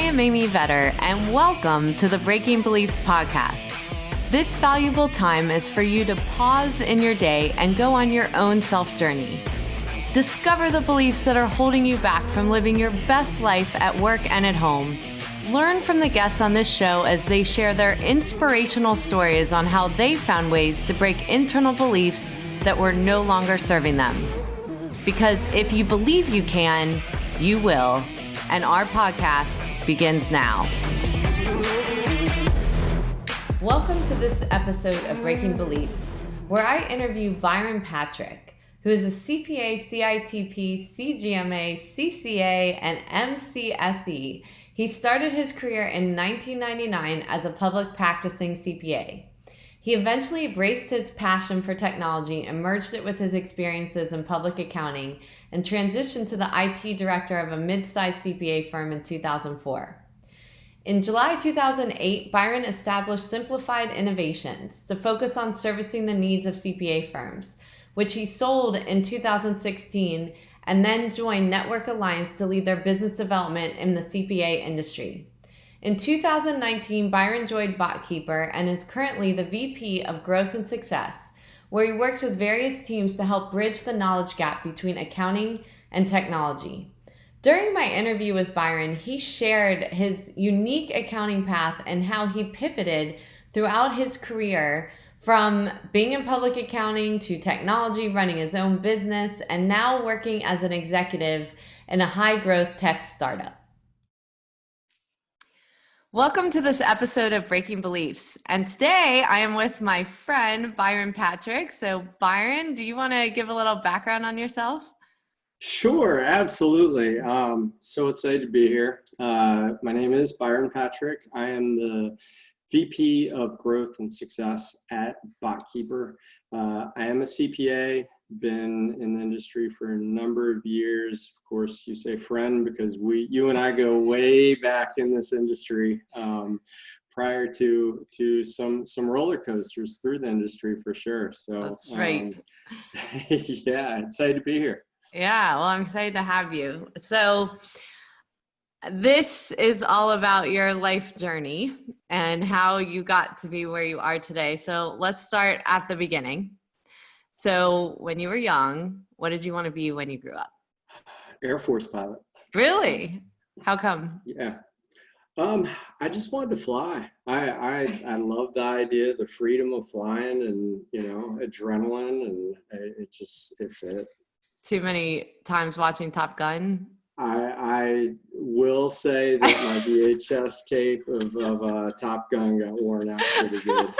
am Amy Vetter, and welcome to the Breaking Beliefs podcast. This valuable time is for you to pause in your day and go on your own self-journey. Discover the beliefs that are holding you back from living your best life at work and at home. Learn from the guests on this show as they share their inspirational stories on how they found ways to break internal beliefs that were no longer serving them. Because if you believe you can, you will. And our podcast begins now. Welcome to this episode of Breaking Beliefs, where I interview Byron Patrick, who is a CPA, CITP, CGMA, CCA, and MCSE. He started his career in 1999 as a public practicing CPA. He eventually embraced his passion for technology and merged it with his experiences in public accounting and transitioned to the IT director of a mid-sized CPA firm in 2004. In July 2008, Byron established Simplified Innovations to focus on servicing the needs of CPA firms, which he sold in 2016 and then joined Network Alliance to lead their business development in the CPA industry. In 2019, Byron joined Botkeeper and is currently the VP of Growth and Success, where he works with various teams to help bridge the knowledge gap between accounting and technology. During my interview with Byron, he shared his unique accounting path and how he pivoted throughout his career from being in public accounting to technology, running his own business, and now working as an executive in a high-growth tech startup. Welcome to this episode of Breaking Beliefs. And today I am with my friend, Byron Patrick. So Byron, do you want to give a little background on yourself? Sure, absolutely. So excited to be here. My name is Byron Patrick. I am the VP of Growth and Success at Botkeeper. I am a CPA, been in the industry for a number of years. Of course, you say friend because you and I go way back in this industry, prior to some roller coasters through the industry for sure. So that's right. Yeah, excited to be here. Yeah, well, I'm excited to have you. So this is all about your life journey and how you got to be where you are today. So let's start at the beginning. So when you were young, what did you want to be when you grew up? Air Force pilot. Really? How come? Yeah. I just wanted to fly. I love the idea, the freedom of flying and, adrenaline, and it fit. Too many times watching Top Gun? I will say that my VHS tape of Top Gun got worn out pretty good.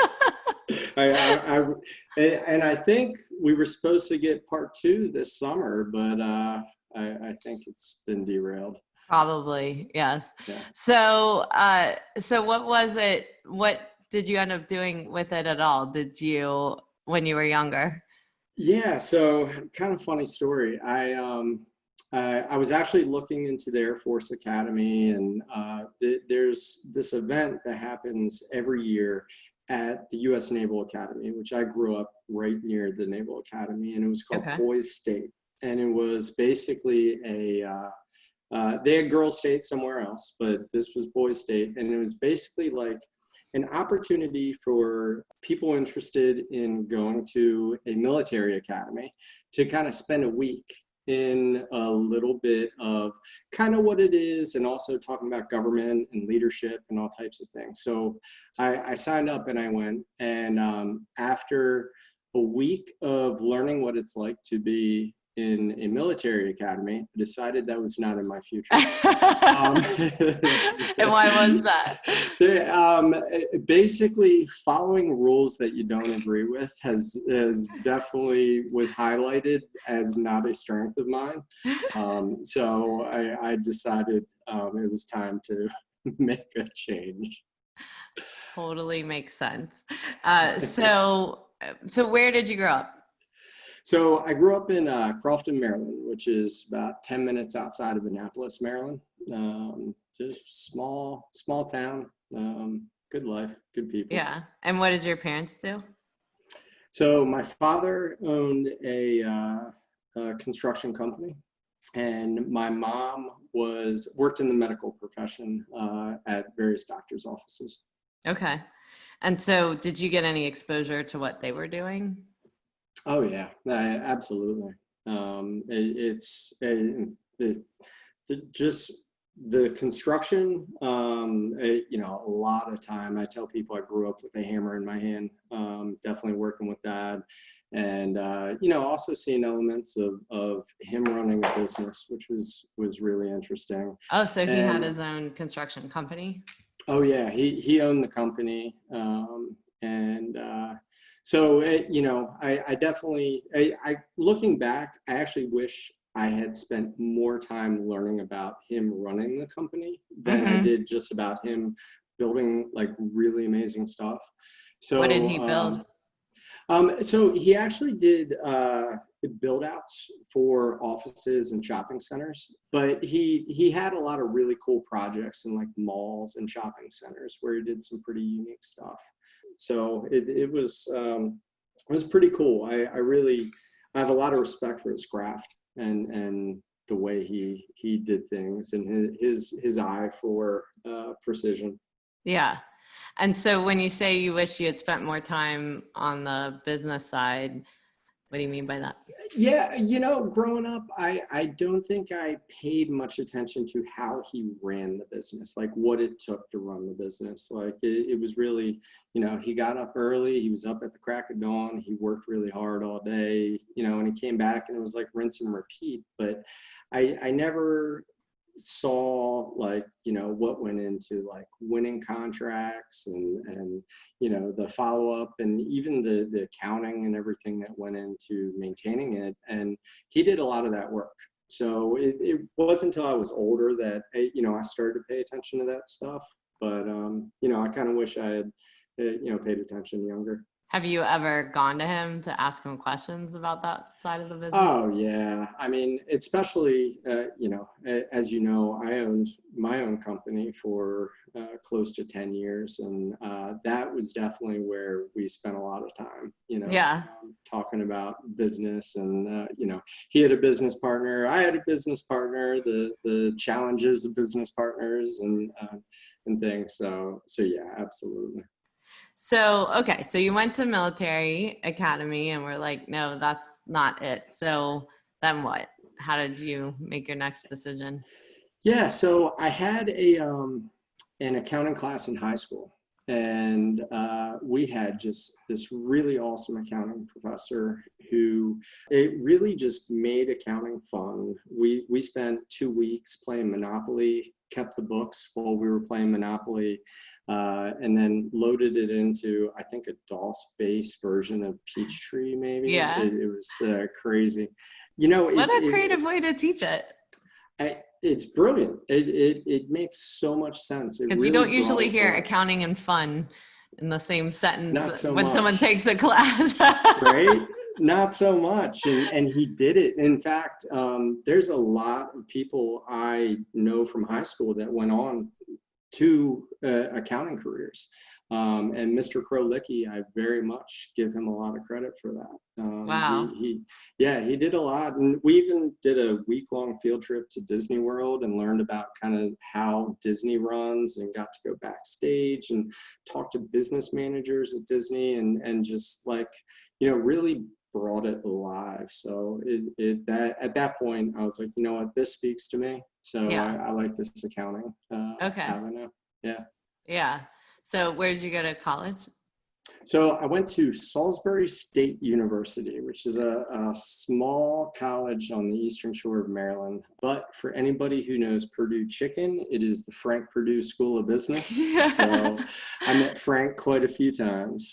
And I think we were supposed to get part 2 this summer, but I think it's been derailed. Probably, yes. Yeah. So what was it? What did you end up doing with it at all? Did you, when you were younger? Yeah. So kind of funny story. I was actually looking into the Air Force Academy, and there's this event that happens every year at the U.S. Naval Academy, which I grew up right near the Naval Academy, and it was called Boys State. And it was basically they had Girls State somewhere else, but this was Boys State. And it was basically like an opportunity for people interested in going to a military academy to kind of spend a week in a little bit of kind of what it is, and also talking about government and leadership and all types of things. So I signed up and I went, and after a week of learning what it's like to be in a military academy, I decided that was not in my future. And why was that? Basically, following rules that you don't agree with has definitely was highlighted as not a strength of mine. So I decided it was time to make a change. Totally makes sense. So where did you grow up? So I grew up in Crofton, Maryland, which is about 10 minutes outside of Annapolis, Maryland. Just small town. Good life, good people. Yeah. And what did your parents do? So my father owned a construction company, And my mom worked in the medical profession at various doctors' offices. Okay. And so did you get any exposure to what they were doing? Oh yeah, absolutely. Just the construction. A lot of time. I tell people I grew up with a hammer in my hand. Definitely working with that, and also seeing elements of him running a business, which was really interesting. Oh, so he had And his own construction company? oh yeah, he owned the company, and so I definitely looking back, I actually wish I had spent more time learning about him running the company than I did just about him building like really amazing stuff. What did So he build? so he actually did build outs for offices and shopping centers, but he had a lot of really cool projects in like malls and shopping centers where he did some pretty unique stuff. So it was pretty cool. I have a lot of respect for his craft and the way he did things and his eye for precision. Yeah. And so when you say you wish you had spent more time on the business side, what do you mean by that? Yeah, growing up, I don't think I paid much attention to how he ran the business, like what it took to run the business. Like it was really, he got up early, he was up at the crack of dawn, he worked really hard all day, and he came back and it was like rinse and repeat. But I never saw like what went into like winning contracts and the follow-up and even the accounting and everything that went into maintaining it, and he did a lot of that work. So it wasn't until I was older that I started to pay attention to that stuff, but I kind of wish I had paid attention younger. Have you ever gone to him to ask him questions about that side of the business? Oh yeah, I mean, especially as I owned my own company for close to 10 years, and that was definitely where we spent a lot of time. Yeah. Talking about business, and he had a business partner, I had a business partner, the challenges of business partners and things. So yeah, absolutely. So, okay. So you went to military academy and we're like, no, that's not it. So then what? How did you make your next decision? Yeah, so I had an accounting class in high school, and we had just this really awesome accounting professor who it really just made accounting fun. We spent 2 weeks playing Monopoly, kept the books while we were playing Monopoly, and then loaded it into, I think, a DOS-based version of Peachtree, maybe. Yeah. It was crazy. What a creative way to teach it. It's brilliant. It makes so much sense. Because you don't usually hear accounting and fun in the same sentence Not so when much. someone takes a class. Right? Not so much. And he did it. In fact, there's a lot of people I know from high school that went on to accounting careers. And Mr. Krolicki, I very much give him a lot of credit for that. Wow. He did a lot. And we even did a week-long field trip to Disney World and learned about kind of how Disney runs, and got to go backstage and talk to business managers at Disney, and just like, really brought it alive. So at that point, I was like, you know what, this speaks to me. So yeah. I like this accounting avenue. Yeah. Yeah. So where did you go to college? So I went to Salisbury State University, which is a small college on the eastern shore of Maryland. But for anybody who knows Purdue Chicken, it is the Frank Purdue School of Business. So I met Frank quite a few times.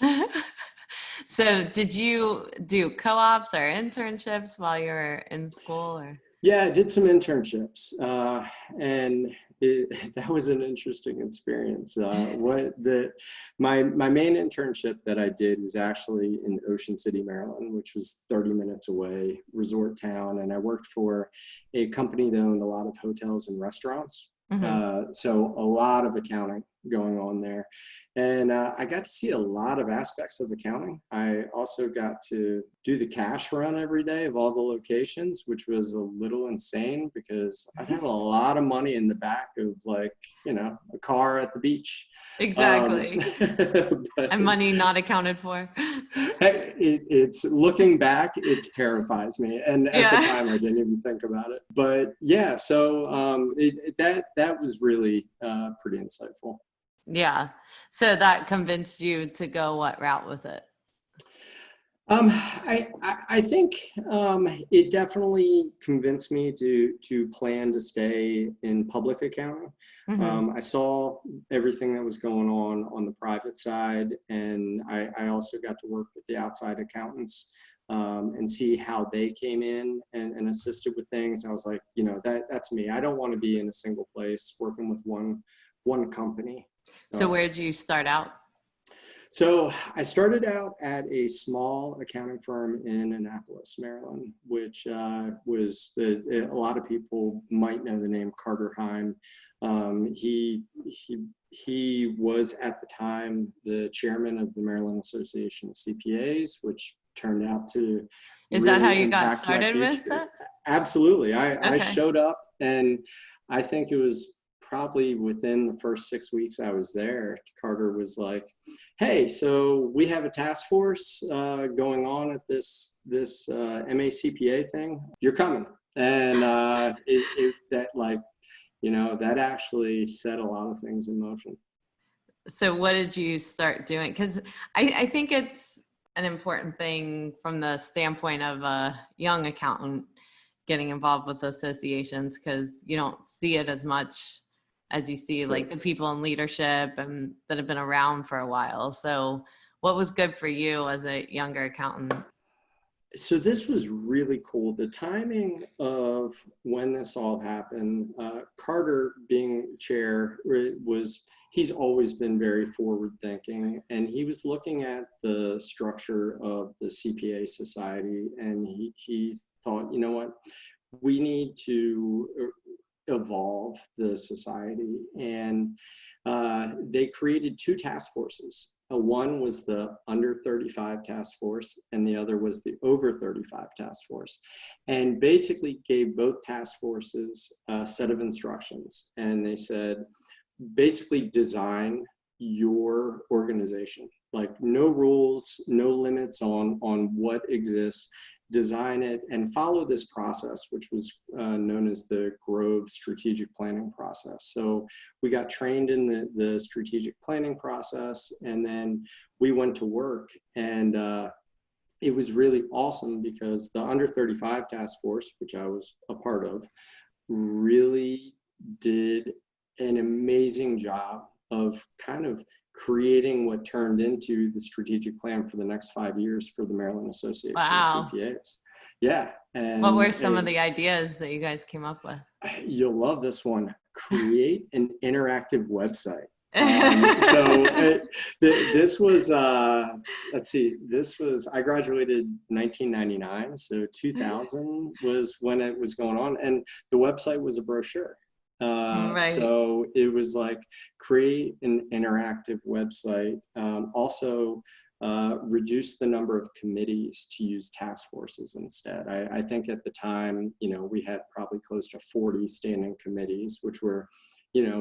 So did you do co-ops or internships while you were in school? Or? Yeah, I did some internships, and that was an interesting experience. My main internship that I did was actually in Ocean City, Maryland, which was 30 minutes away, resort town, and I worked for a company that owned a lot of hotels and restaurants. So a lot of accounting going on there. And I got to see a lot of aspects of accounting. I also got to do the cash run every day of all the locations, which was a little insane because I'd have a lot of money in the back of like, a car at the beach. Exactly. But, And money not accounted for. It's looking back, it terrifies me. And at the time, I didn't even think about it. But yeah, so that was really pretty insightful. Yeah. So that convinced you to go what route with it? I think it definitely convinced me to plan to stay in public accounting. Mm-hmm. I saw everything that was going on the private side, and I also got to work with the outside accountants and see how they came in and assisted with things. I was like, that's me. I don't want to be in a single place working with one company. So where did you start out? So I started out at a small accounting firm in Annapolis, Maryland, which was a lot of people might know the name Carter Heim. He was at the time the chairman of the Maryland Association of CPAs, which turned out to Is really that how you got impact my started with future. that? Absolutely. I Okay. showed up, and I think it was probably within the first 6 weeks I was there, Carter was like, "Hey, so we have a task force going on at this MACPA thing. You're coming." And that actually set a lot of things in motion. So what did you start doing? Because I think it's an important thing from the standpoint of a young accountant getting involved with associations, because you don't see it as much as you see like the people in leadership and that have been around for a while. So what was good for you as a younger accountant? So this was really cool. The timing of when this all happened, Carter being chair he's always been very forward thinking, and he was looking at the structure of the CPA society, and he thought, you know what, we need to evolve the society. And they created two task forces. One was the under 35 task force, and the other was the over 35 task force, and basically gave both task forces a set of instructions. And they said, basically design your organization, like no rules, no limits on what exists. Design it and follow this process, which was known as the Grove strategic planning process. So we got trained in the strategic planning process, and then we went to work. And it was really awesome because the under 35 task force, which I was a part of, really did an amazing job of kind of creating what turned into the strategic plan for the next 5 years for the Maryland Association of CPAs. Yeah. And what were some of the ideas that you guys came up with? You'll love this one. Create an interactive website. This was, I graduated 1999. So 2000 was when it was going on. And the website was a brochure. Right. So it was like create an interactive website. Also reduce the number of committees to use task forces instead. I think at the time, we had probably close to 40 standing committees, which were,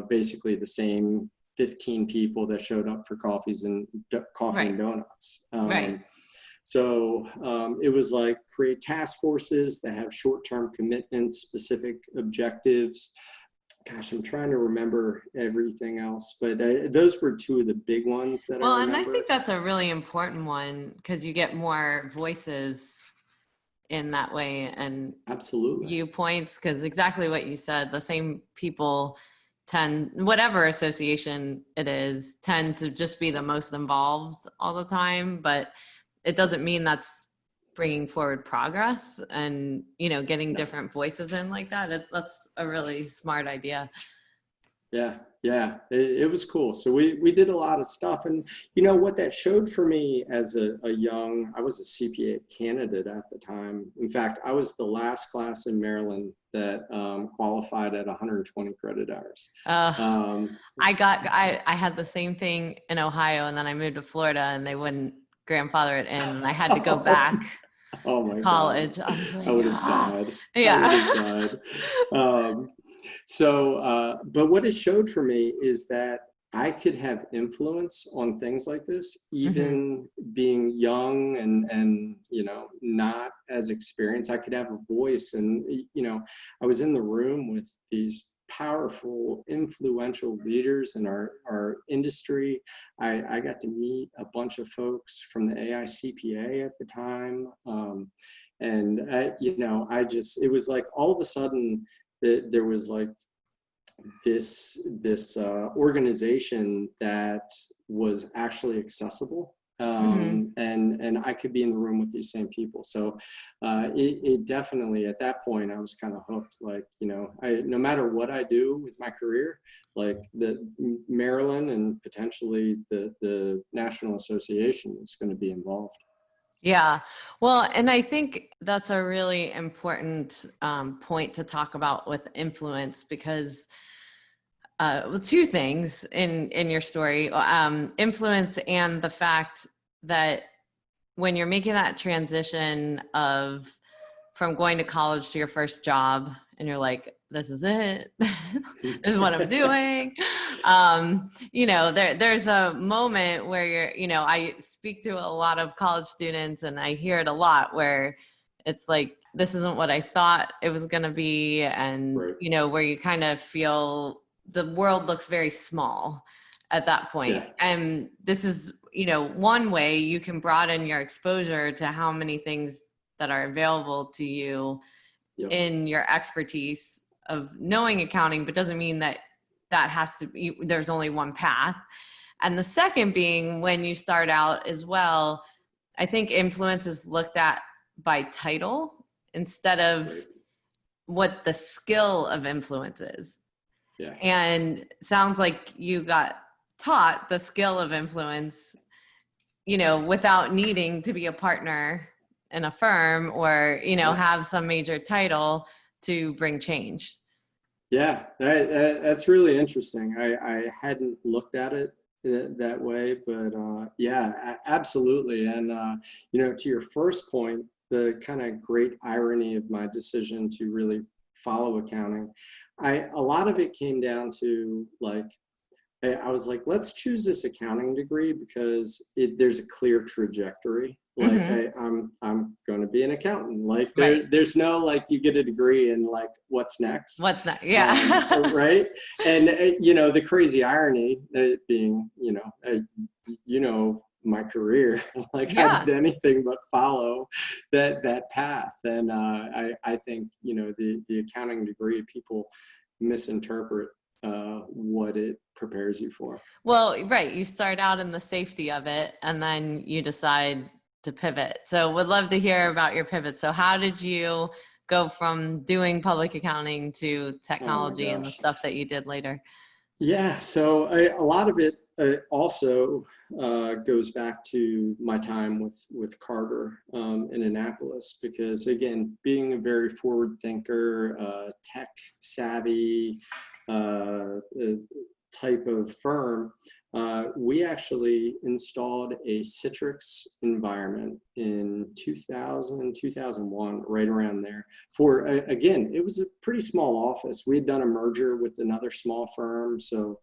basically the same 15 people that showed up for coffee and donuts. Right. So it was like create task forces that have short-term commitments, specific objectives. Gosh, I'm trying to remember everything else, but those were two of the big ones that I remember. And I think that's a really important one because you get more voices in that way, and absolutely viewpoints, because exactly what you said, the same people whatever association it is, tend to just be the most involved all the time, but it doesn't mean that's bringing forward progress. And getting different voices in like that, that's a really smart idea. Yeah, yeah, it was cool. So we did a lot of stuff, and you know what that showed for me as a young, I was a CPA candidate at the time. In fact, I was the last class in Maryland that qualified at 120 credit hours. Uh, Um, I had the same thing in Ohio, and then I moved to Florida and they wouldn't grandfather it in, and I had to go back oh to my God, college. I was I like, would have ah, died. I would have yeah. died. Um, but what it showed for me is that I could have influence on things like this, Hmm. even being young and you know, not as experienced. I could have a voice, and you know, I was in the room with these powerful, influential leaders in our industry. I got to meet a bunch of folks from the AICPA at the time. You know, it was like all of a sudden that there was like this organization that was actually accessible, Hmm. and I could be in the room with these same people. So it definitely, at that point, I was kind of hooked. Like, you know, no matter what I do with my career, like the Maryland and potentially the National Association is going to be involved. Yeah. Well, and I think that's a really important point to talk about with influence because well, two things in your story, influence and the fact that when you're making that transition of from going to college to your first job and you're like, this is it, this is what I'm doing. You know, there's a moment where you're, you know, I speak to a lot of college students and I hear it a lot where it's like, this isn't what I thought it was going to be. And, Right. you know, where you kind of feel the world looks very small at that point. Yeah. And this is, you know, one way you can broaden your exposure to how many things that are available to you Yep. in your expertise of knowing accounting, but doesn't mean that that has to be, there's only one path. And the second being when you start out as well, I think influence is looked at by title instead of Right. what the skill of influence is. Yeah. And sounds like you got taught the skill of influence, you know, without needing to be a partner in a firm or, you know, Yeah. have some major title to bring change. Yeah, that's really interesting. I hadn't looked at it that way, but yeah, absolutely. And you know, to your first point, the kind of great irony of my decision to really follow accounting, a lot of it came down to like I was like, let's choose this accounting degree because there's a clear trajectory. Like Mm-hmm. I'm going to be an accountant. Like Right. there's no like you get a degree and like what's next, What's that? Yeah. right? And you know the crazy irony being you know my career, like I Yeah. did anything but follow that path. And I think you know the accounting degree people misinterpret what it prepares you for. Well, right. You start out in the safety of it and then you decide to pivot. So would love to hear about your pivot. So how did you go from doing public accounting to Oh my technology and the gosh. stuff that you did later? Yeah, so a lot of it also goes back to my time with Carter in Annapolis, because again, being a very forward thinker, tech savvy type of firm, we actually installed a Citrix environment in 2000, 2001, right around there. For again, it was a pretty small office. We had done a merger with another small firm. So,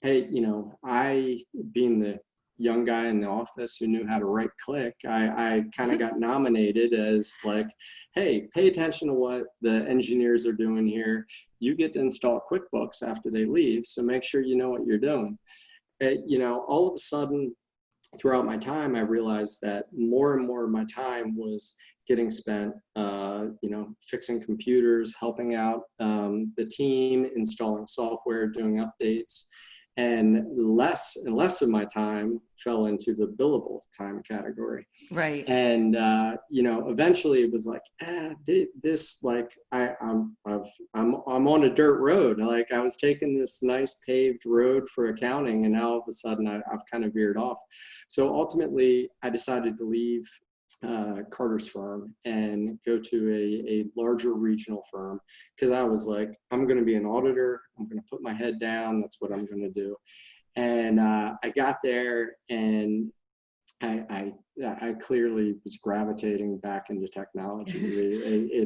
hey, you know, I, being the young guy in the office who knew how to right click, I kind of got nominated as like, hey, pay attention to what the engineers are doing here. You get to install QuickBooks after they leave, so make sure you know what you're doing. You know, all of a sudden, throughout my time, I realized that more and more of my time was getting spent, you know, fixing computers, helping out the team, installing software, doing updates. and less of my time fell into the billable time category. Right. And eventually it was like, this, like, I'm on a dirt road. Like, I was taking this nice paved road for accounting, and now all of a sudden I've kind of veered off. So ultimately I decided to leave Carter's firm and go to a larger regional firm, because I was like, I'm going to be an auditor. I'm going to put my head down. That's what I'm going to do. And I got there, and I clearly was gravitating back into technology.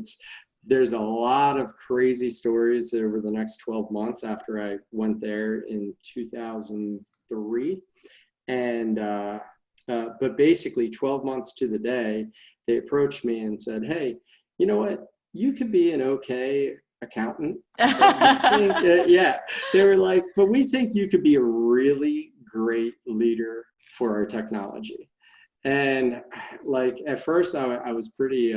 There's a lot of crazy stories over the next 12 months after I went there in 2003. And but basically 12 months to the day, they approached me and said, hey, you know what? You could be an okay accountant. Yeah. They were like, but we think you could be a really great leader for our technology. And like, at first I was pretty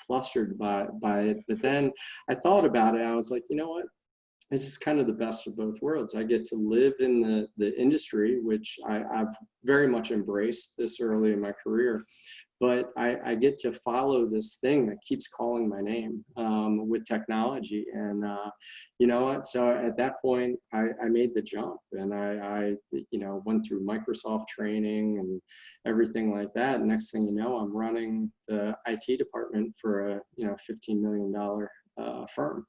flustered by it. But then I thought about it. I was like, you know what? This is kind of the best of both worlds. I get to live in the industry, which I've very much embraced this early in my career, but I get to follow this thing that keeps calling my name with technology. And you know what? So at that point, I made the jump, and I went through Microsoft training and everything like that. And next thing you know, I'm running the IT department for a $15 million firm.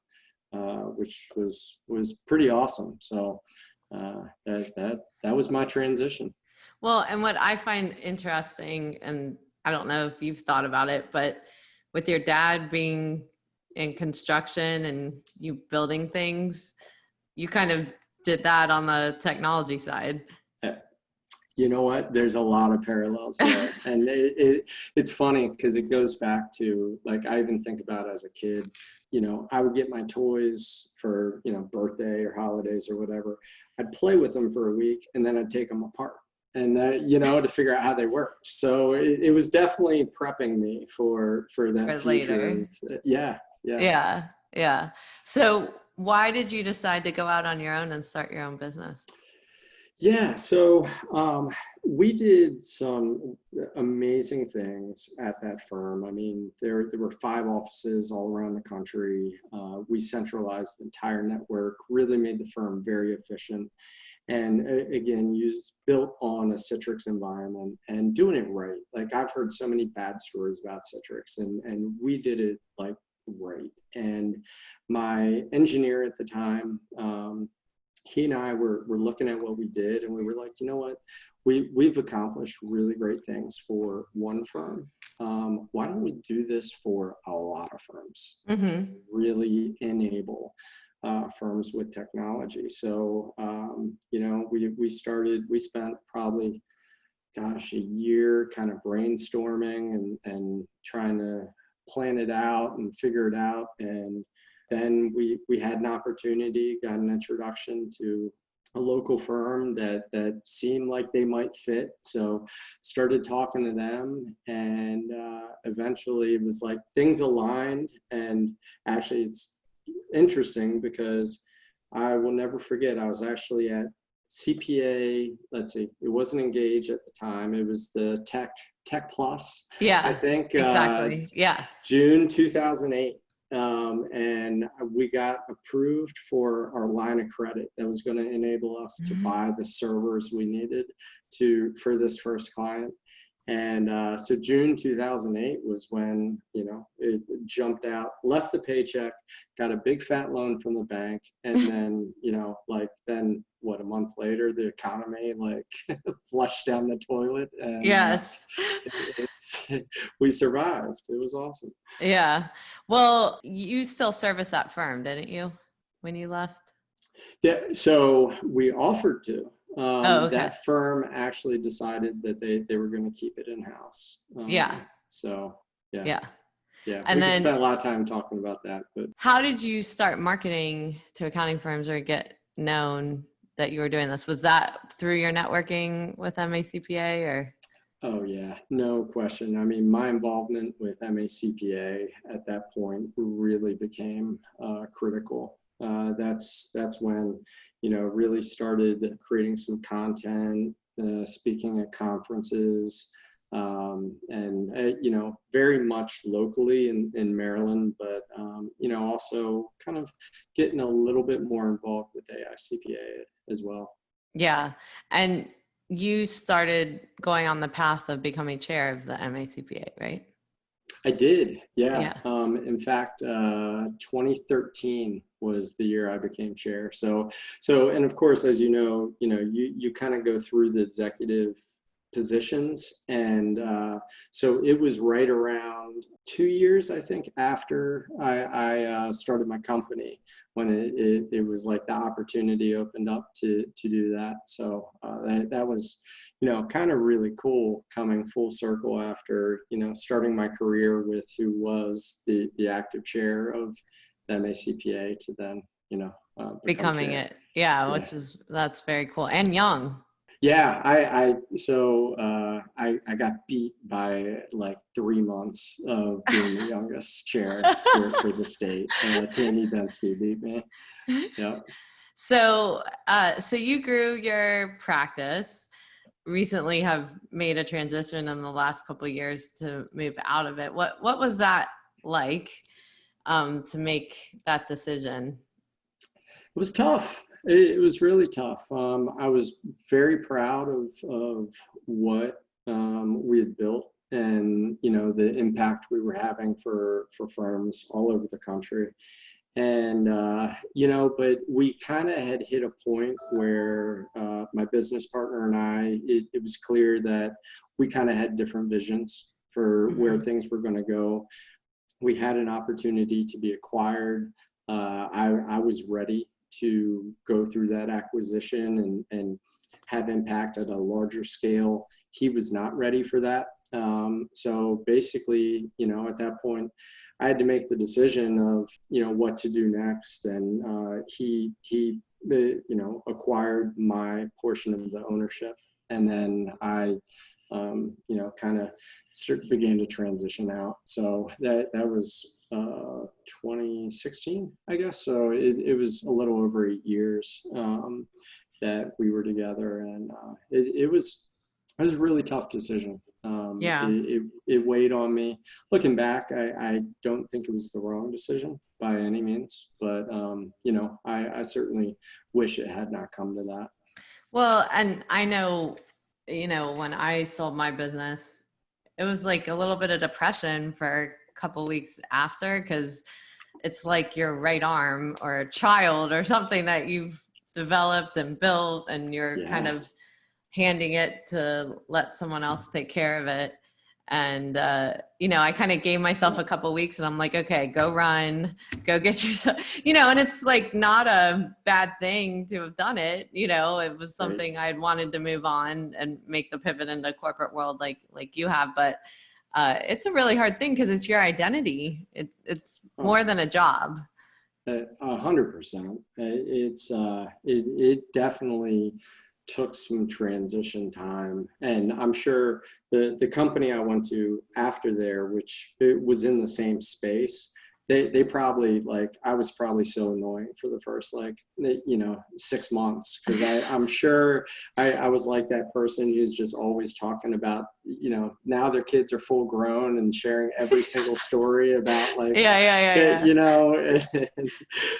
Which was pretty awesome. So that was my transition. Well, and what I find interesting, and I don't know if you've thought about it, but with your dad being in construction and you building things, you kind of did that on the technology side. You know what? There's a lot of parallels there. And it's funny because it goes back to, like, I even think about as a kid, I would get my toys for, birthday or holidays or whatever. I'd play with them for a week, and then I'd take them apart, and to figure out how they worked. So it was definitely prepping me for that For future. Later. Yeah. So why did you decide to go out on your own and start your own business? Yeah, so we did some amazing things at that firm. I mean, there were 5 offices all around the country. We centralized the entire network, really made the firm very efficient. And again, built on a Citrix environment and doing it right. Like, I've heard so many bad stories about Citrix, and we did it like right. And my engineer at the time, he and I were looking at what we did, and we were like, you know what, we've accomplished really great things for one firm. Why don't we do this for a lot of firms? Mm-hmm. Really enable firms with technology. So, we spent probably, a year kind of brainstorming and trying to plan it out and figure it out. And then we had an opportunity, got an introduction to a local firm that seemed like they might fit. So started talking to them, and eventually it was like things aligned. And actually, it's interesting because I will never forget, I was actually at CPA, let's see, it wasn't Engage at the time. It was the Tech Plus. Yeah, I think exactly. June 2008. And we got approved for our line of credit that was going to enable us to buy the servers we needed for this first client. And so June 2008 was when, it jumped out, left the paycheck, got a big fat loan from the bank. And then, a month later, the economy flushed down the toilet. And yes. We survived. It was awesome. Yeah. Well, you still service that firm, didn't you, when you left? Yeah. So we offered to. Okay. That firm actually decided that they were going to keep it in-house. So, yeah. And we then could spend a lot of time talking about that. But how did you start marketing to accounting firms or get known that you were doing this? Was that through your networking with MACPA or? Oh, yeah, no question. I mean, my involvement with MACPA at that point really became critical. That's when, really started creating some content, speaking at conferences, and very much locally in Maryland, but also kind of getting a little bit more involved with AICPA as well. Yeah. And you started going on the path of becoming chair of the MACPA, right? I did, yeah. Yeah. In fact, 2013 was the year I became chair. So, and of course, as you kind of go through the executive positions, and so it was right around 2 years, I think, after I started my company, when it was like the opportunity opened up to do that. So that was kind of really cool, coming full circle after, starting my career with who was the active chair of the MACPA to then, Becoming chair. it. Yeah. That's very cool. And young. Yeah, I got beat by like 3 months of being the youngest chair for the state. Tammy Bensky beat me. Yeah. So you grew your practice, recently have made a transition in the last couple of years to move out of it. What was that like, to make that decision? It was tough. It was really tough. I was very proud of what we had built, and the impact we were having for firms all over the country. And but we kind of had hit a point where my business partner and I, it was clear that we kind of had different visions for where things were going to go. We had an opportunity to be acquired. I was ready to go through that acquisition and have impact at a larger scale. He was not ready for that. So basically, at that point, I had to make the decision of, what to do next. And he acquired my portion of the ownership. And then I, kind of began to transition out. So that was 2016, I guess. So it was a little over 8 years that we were together, and it was a really tough decision. Yeah. It weighed on me. Looking back, I don't think it was the wrong decision by any means, but I certainly wish it had not come to that. Well, and I know, when I sold my business, it was like a little bit of depression for a couple of weeks after, because it's like your right arm or a child or something that you've developed and built, and you're kind of handing it to let someone else take care of it. And I kind of gave myself a couple weeks, and I'm like, okay, go run, go get yourself, and it's like not a bad thing to have done it. It was something I'd wanted to move on and make the pivot into corporate world like you have, but it's a really hard thing because it's your identity. It's more than a job. 100%. It definitely took some transition time, and I'm sure the company I went to after there, which it was in the same space, they probably, like, I was probably so annoying for the first 6 months, because I'm sure I was like that person who's just always talking about, now their kids are full grown and sharing every single story about yeah.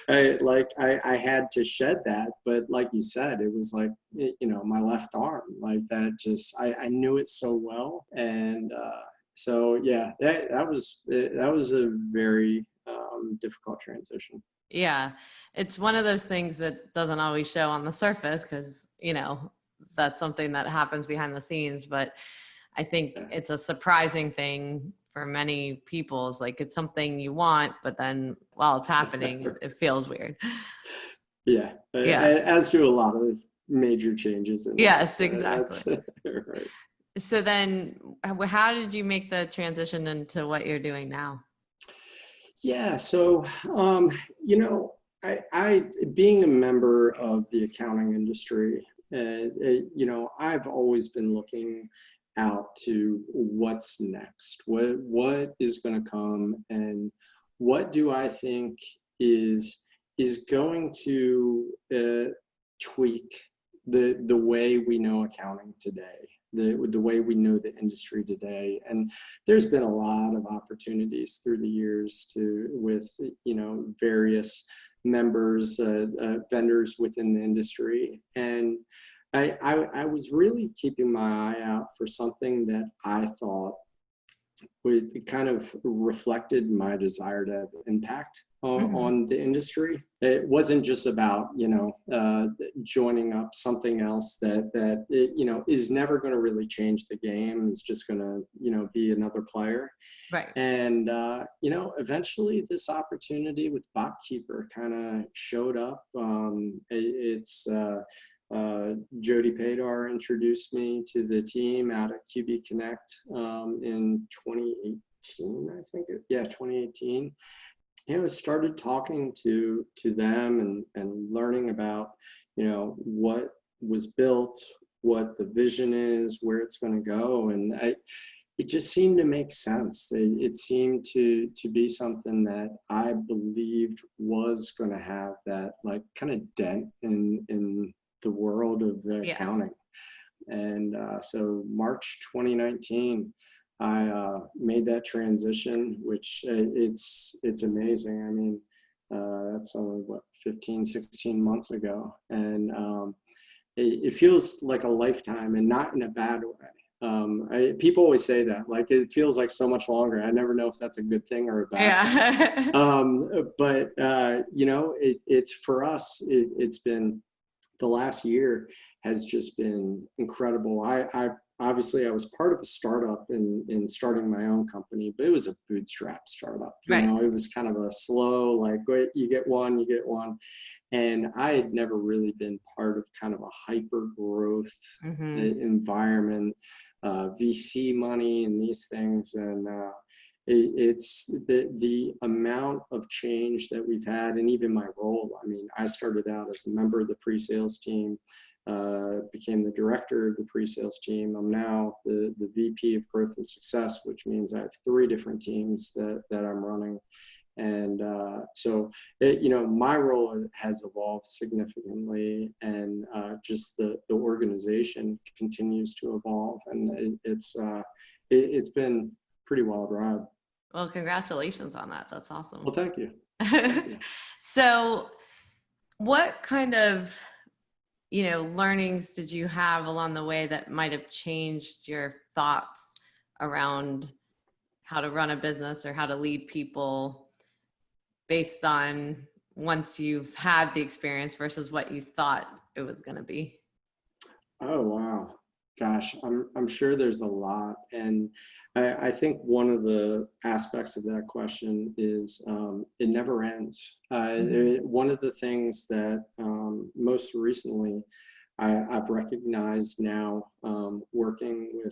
I had to shed that, but like you said, it was like, my left arm, like that, just I knew it so well. And so yeah, that was a very difficult transition. Yeah, it's one of those things that doesn't always show on the surface, because that's something that happens behind the scenes, but I think it's a surprising thing for many people. It's like, it's something you want, but then while it's happening, it feels weird. Yeah, as do a lot of major changes in yes life. Exactly. Right. So then how did you make the transition into what you're doing now? Yeah, so I being a member of the accounting industry, I've always been looking out to what's next, what is going to come, and what do I think is is going to tweak the way we know accounting today, the way we know the industry today. And there's been a lot of opportunities through the years with various members, vendors within the industry. And I was really keeping my eye out for something that I thought would kind of reflected my desire to have impact on the industry. It wasn't just about, joining up something else that is never going to really change the game. It's just going to, be another player. Right. And, eventually this opportunity with Botkeeper kind of showed up. Jody Padar introduced me to the team out at QB Connect in 2018, I think. 2018. Started talking to them and learning about, what was built, what the vision is, where it's going to go. And it just seemed to make sense. It seemed to be something that I believed was going to have that like kind of dent in the world of accounting. And so March 2019, I made that transition, which it's amazing. I mean, that's only 16 months ago. And it feels like a lifetime, and not in a bad way. People always say that, like, it feels like so much longer. I never know if that's a good thing or a bad thing. But it's for us, it's been, the last year has just been incredible. I obviously I was part of a startup in starting my own company, but it was a bootstrap startup. Right. It was kind of a slow, like, you get one. And I had never really been part of kind of a hyper growth environment, VC money and these things. And it's the amount of change that we've had, and even my role. I mean, I started out as a member of the pre-sales team, became the director of the pre-sales team. I'm now the VP of growth and success, which means I have 3 different teams that I'm running. And so, my role has evolved significantly, and just the organization continues to evolve, and it's been pretty wild ride. Well, congratulations on that. That's awesome. Well, thank you. So what kind of, learnings did you have along the way that might have changed your thoughts around how to run a business or how to lead people based on once you've had the experience versus what you thought it was going to be? Oh, wow. Gosh, I'm sure there's a lot. And I think one of the aspects of that question is it never ends. One of the things that most recently I've recognized now, working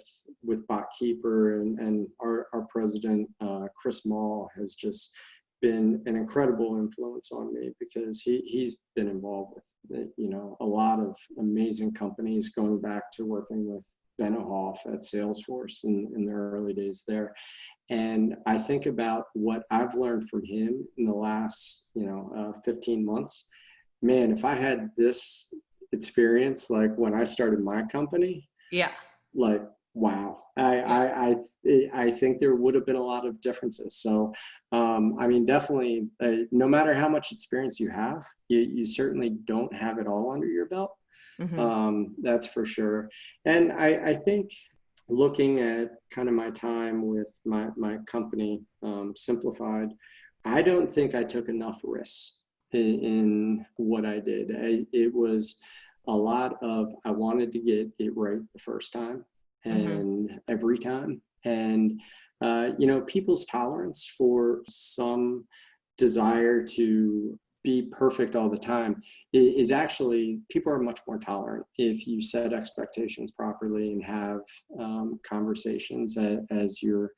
with Botkeeper and our president, Chris Mall, has just been an incredible influence on me, because he's been involved with a lot of amazing companies, going back to working with Benioff at Salesforce in the early days there. And I think about what I've learned from him in the last 15 months. Man, if I had this experience like when I started my company, like, wow, I think there would have been a lot of differences. So, I mean, definitely, no matter how much experience you have, you certainly don't have it all under your belt. That's for sure. And I think looking at kind of my time with my company, Simplified, I don't think I took enough risks in what I did. It was a lot of, I wanted to get it right the first time. And every time. And, people's tolerance for some desire to be perfect all the time is actually, people are much more tolerant if you set expectations properly and have conversations as you're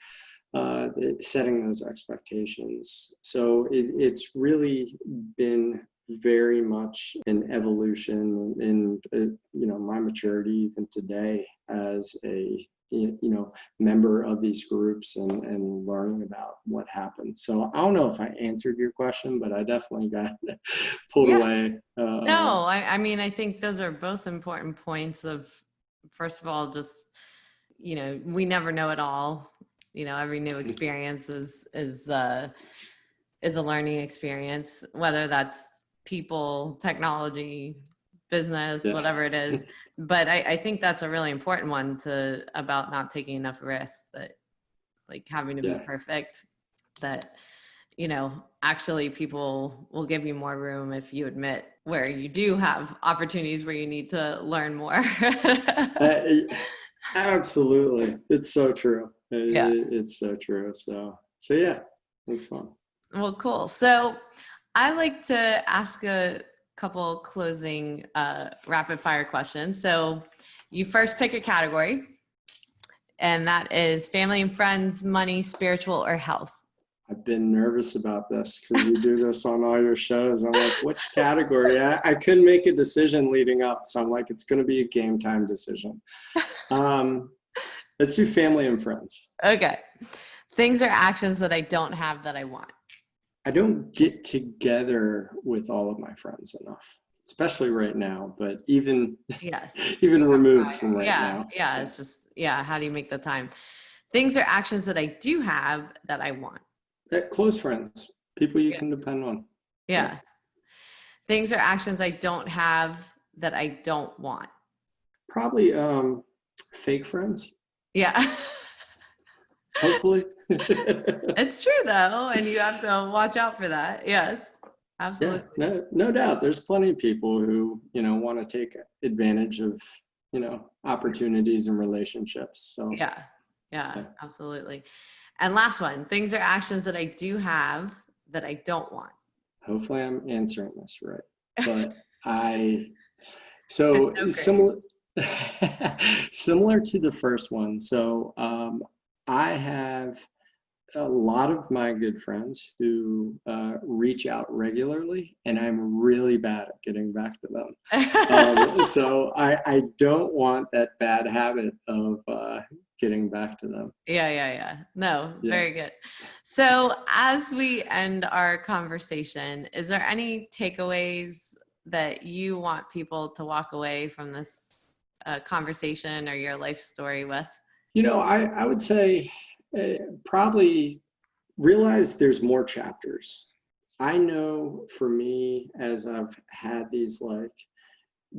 setting those expectations. So it's really been very much an evolution in my maturity even today as a member of these groups and learning about what happened. So I don't know if I answered your question, but I definitely got pulled away. No, I mean, I think those are both important points of, first of all, just, we never know it all. Every new experience is a learning experience, whether that's people, technology, business, whatever it is. But I think that's a really important one about not taking enough risks, that like having to be perfect, that, actually people will give you more room if you admit where you do have opportunities where you need to learn more. Absolutely. It's so true. It's so true. So yeah, it's fun. Well, cool. So I like to ask a couple closing rapid fire questions. So you first pick a category, and that is family and friends, money, spiritual, or health. I've been nervous about this because you do this on all your shows. I'm like, which category? I couldn't make a decision leading up. So I'm like, it's going to be a game time decision. Let's do family and friends. Okay. Things or actions that I don't have that I want. I don't get together with all of my friends enough, especially right now, but even removed from right now. Yeah. It's just, how do you make the time? Things or actions that I do have that I want. Close friends, people you can depend on. Yeah. Things or actions I don't have that I don't want. Probably fake friends. Yeah. Hopefully. It's true though, and you have to watch out for that. Yes, absolutely. Yeah, no doubt. There's plenty of people who, want to take advantage of, opportunities and relationships. So yeah, absolutely. And last one, things or actions that I do have that I don't want. Hopefully I'm answering this right. But similar to the first one. So I have a lot of my good friends who reach out regularly, and I'm really bad at getting back to them. So I don't want that bad habit of getting back to them. Yeah. No, very good. So as we end our conversation, is there any takeaways that you want people to walk away from this conversation or your life story with? I would say probably realize there's more chapters. I know for me, as I've had these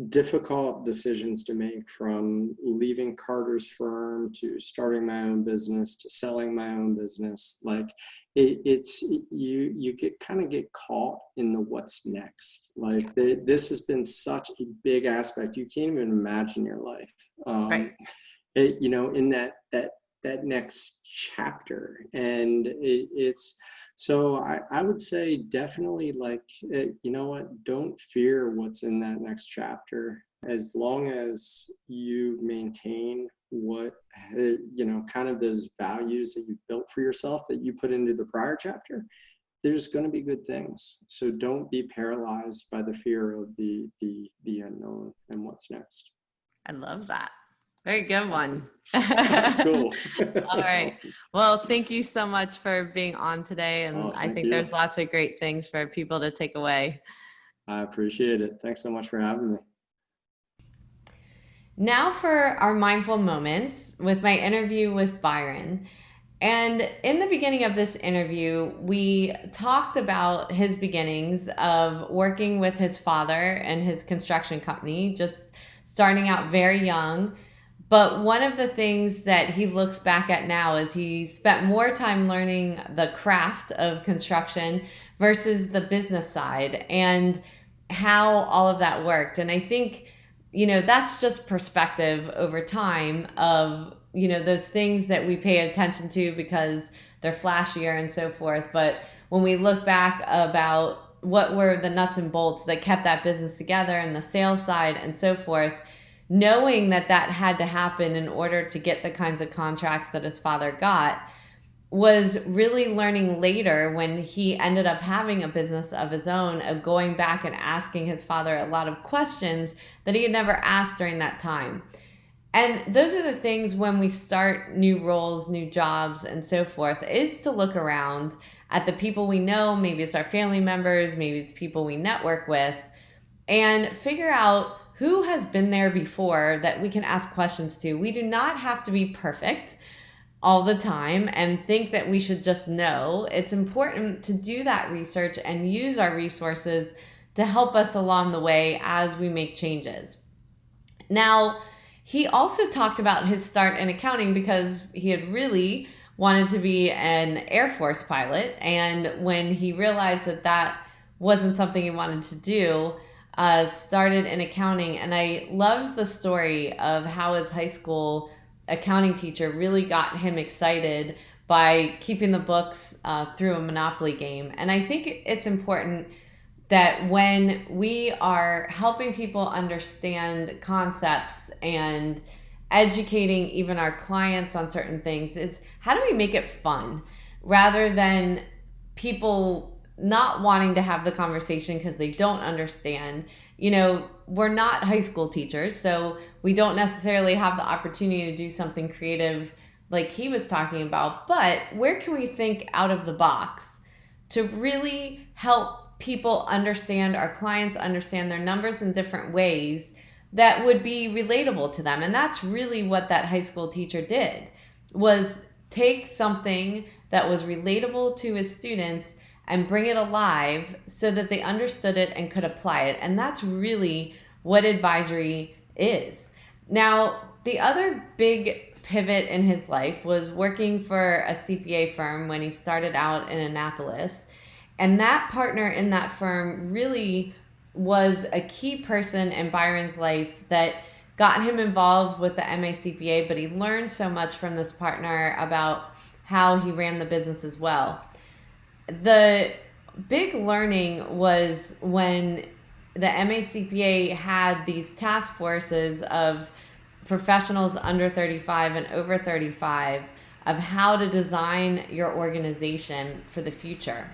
difficult decisions to make, from leaving Carter's firm to starting my own business to selling my own business, you get caught in the what's next. This has been such a big aspect. You can't even imagine your life. Right. In that next chapter. And so I would say definitely don't fear what's in that next chapter. As long as you maintain what, kind of those values that you built for yourself that you put into the prior chapter, there's going to be good things. So don't be paralyzed by the fear of the unknown and what's next. I love that. Very good one. Cool. All right. Awesome. Well, thank you so much for being on today. And I think there's lots of great things for people to take away. I appreciate it. Thanks so much for having me. Now for our mindful moments with my interview with Byron. And in the beginning of this interview, we talked about his beginnings of working with his father and his construction company, just starting out very young. But one of the things that he looks back at now is he spent more time learning the craft of construction versus the business side and how all of that worked. And I think, that's just perspective over time of, those things that we pay attention to because they're flashier and so forth. But when we look back about what were the nuts and bolts that kept that business together and the sales side and so forth, knowing that had to happen in order to get the kinds of contracts that his father got was really learning later, when he ended up having a business of his own, of going back and asking his father a lot of questions that he had never asked during that time. And those are the things when we start new roles, new jobs, and so forth, is to look around at the people we know. Maybe it's our family members, maybe it's people we network with, and figure out who has been there before that we can ask questions to. We do not have to be perfect all the time and think that we should just know. It's important to do that research and use our resources to help us along the way as we make changes. Now, he also talked about his start in accounting because he had really wanted to be an Air Force pilot. And when he realized that that wasn't something he wanted to do, started in accounting. And I loved the story of how his high school accounting teacher really got him excited by keeping the books through a Monopoly game. And I think it's important that when we are helping people understand concepts and educating even our clients on certain things, is how do we make it fun rather than people not wanting to have the conversation because they don't understand. You know, we're not high school teachers, so we don't necessarily have the opportunity to do something creative like he was talking about, but where can we think out of the box to really help people understand, our clients understand their numbers in different ways that would be relatable to them? And that's really what that high school teacher did, was take something that was relatable to his students and bring it alive so that they understood it and could apply it. And that's really what advisory is. Now, the other big pivot in his life was working for a CPA firm when he started out in Annapolis. And that partner in that firm really was a key person in Byron's life that got him involved with the MACPA, but he learned so much from this partner about how he ran the business as well. The big learning was when the MACPA had these task forces of professionals under 35 and over 35 of how to design your organization for the future.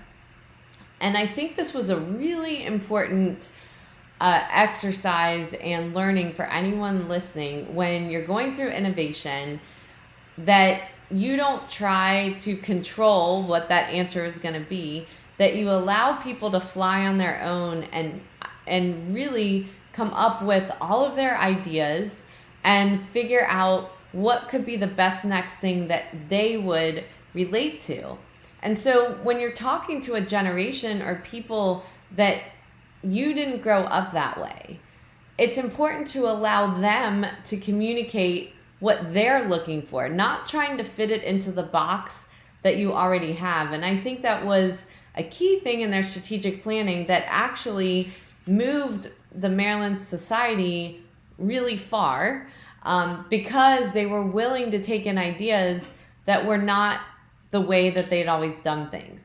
And I think this was a really important exercise and learning for anyone listening when you're going through innovation, that you don't try to control what that answer is going to be, that you allow people to fly on their own and really come up with all of their ideas and figure out what could be the best next thing that they would relate to. And so when you're talking to a generation or people that you didn't grow up that way, it's important to allow them to communicate what they're looking for, not trying to fit it into the box that you already have. And I think that was a key thing in their strategic planning that actually moved the Maryland Society really far, because they were willing to take in ideas that were not the way that they'd always done things.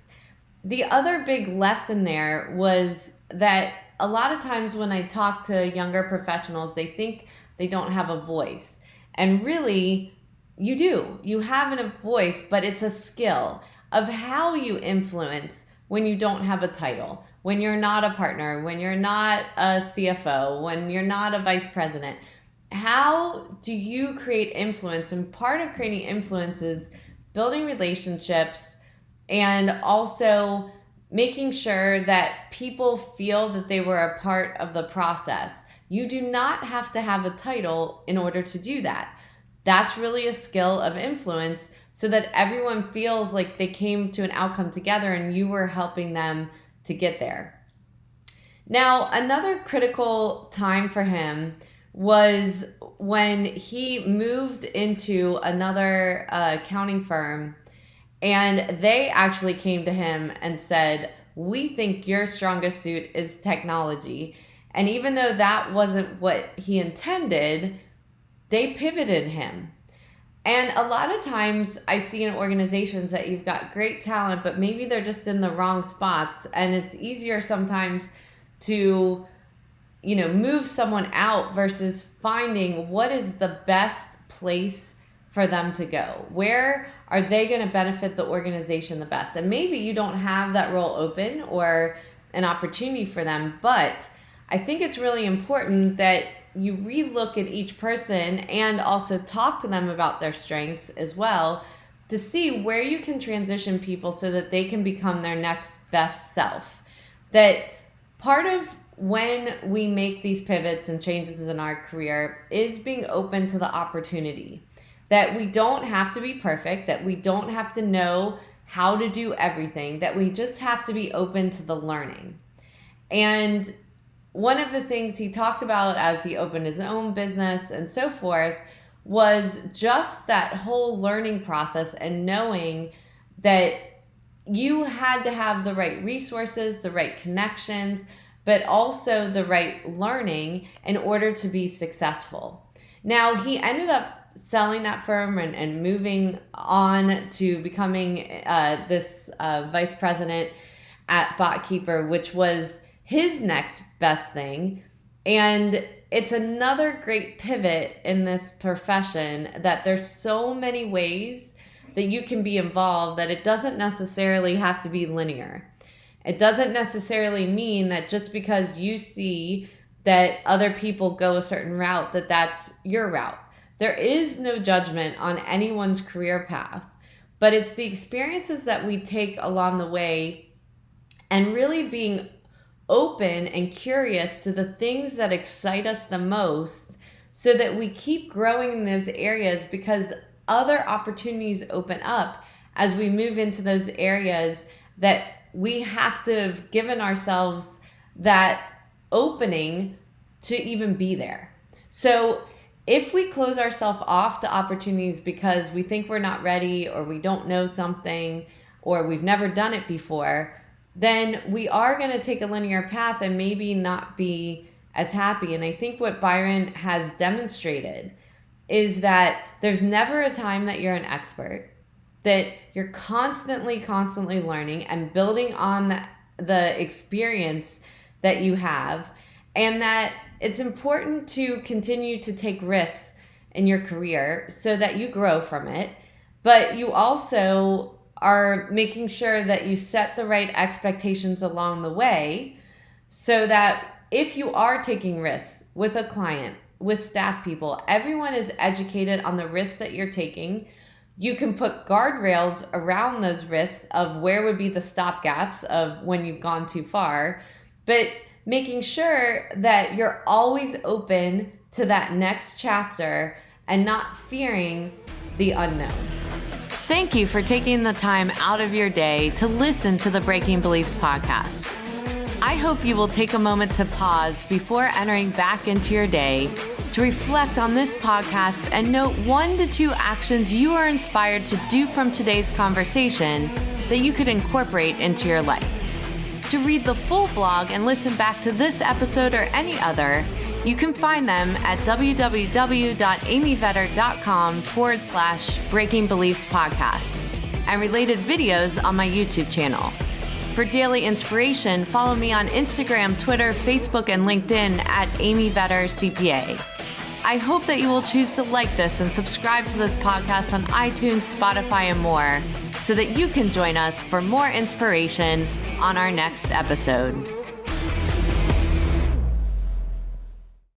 The other big lesson there was that a lot of times when I talk to younger professionals, they think they don't have a voice. And really, you do. You have a voice, but it's a skill of how you influence when you don't have a title, when you're not a partner, when you're not a CFO, when you're not a vice president. How do you create influence? And part of creating influence is building relationships and also making sure that people feel that they were a part of the process. You do not have to have a title in order to do that. That's really a skill of influence, so that everyone feels like they came to an outcome together and you were helping them to get there. Now, another critical time for him was when he moved into another accounting firm, and they actually came to him and said, "We think your strongest suit is technology." And even though that wasn't what he intended, they pivoted him. And a lot of times I see in organizations that you've got great talent, but maybe they're just in the wrong spots. And it's easier sometimes to, move someone out versus finding what is the best place for them to go. Where are they going to benefit the organization the best? And maybe you don't have that role open or an opportunity for them, but I think it's really important that you relook at each person and also talk to them about their strengths as well to see where you can transition people so that they can become their next best self. That part of when we make these pivots and changes in our career is being open to the opportunity. That we don't have to be perfect, that we don't have to know how to do everything, that we just have to be open to the learning. And one of the things he talked about as he opened his own business and so forth was just that whole learning process and knowing that you had to have the right resources, the right connections, but also the right learning in order to be successful. Now, he ended up selling that firm and moving on to becoming this vice president at Botkeeper, which was his next best thing. And it's another great pivot in this profession that there's so many ways that you can be involved that it doesn't necessarily have to be linear. It doesn't necessarily mean that just because you see that other people go a certain route, that that's your route. There is no judgment on anyone's career path, but it's the experiences that we take along the way and really being open and curious to the things that excite us the most so that we keep growing in those areas, because other opportunities open up as we move into those areas that we have to have given ourselves that opening to even be there. So if we close ourselves off to opportunities because we think we're not ready or we don't know something or we've never done it before, then we are going to take a linear path and maybe not be as happy. And I think what Byron has demonstrated is that there's never a time that you're an expert, that you're constantly learning and building on the experience that you have, and that it's important to continue to take risks in your career so that you grow from it, but you also are making sure that you set the right expectations along the way so that if you are taking risks with a client, with staff people, everyone is educated on the risks that you're taking. You can put guardrails around those risks of where would be the stop gaps of when you've gone too far, but making sure that you're always open to that next chapter and not fearing the unknown. Thank you for taking the time out of your day to listen to the Breaking Beliefs podcast. I hope you will take a moment to pause before entering back into your day to reflect on this podcast and note 1 to 2 actions you are inspired to do from today's conversation that you could incorporate into your life. To read the full blog and listen back to this episode or any other, you can find them at www.amyvetter.com/Breaking Beliefs podcast and related videos on my YouTube channel. For daily inspiration, follow me on Instagram, Twitter, Facebook, and LinkedIn at Amy Vetter CPA. I hope that you will choose to like this and subscribe to this podcast on iTunes, Spotify, and more so that you can join us for more inspiration on our next episode.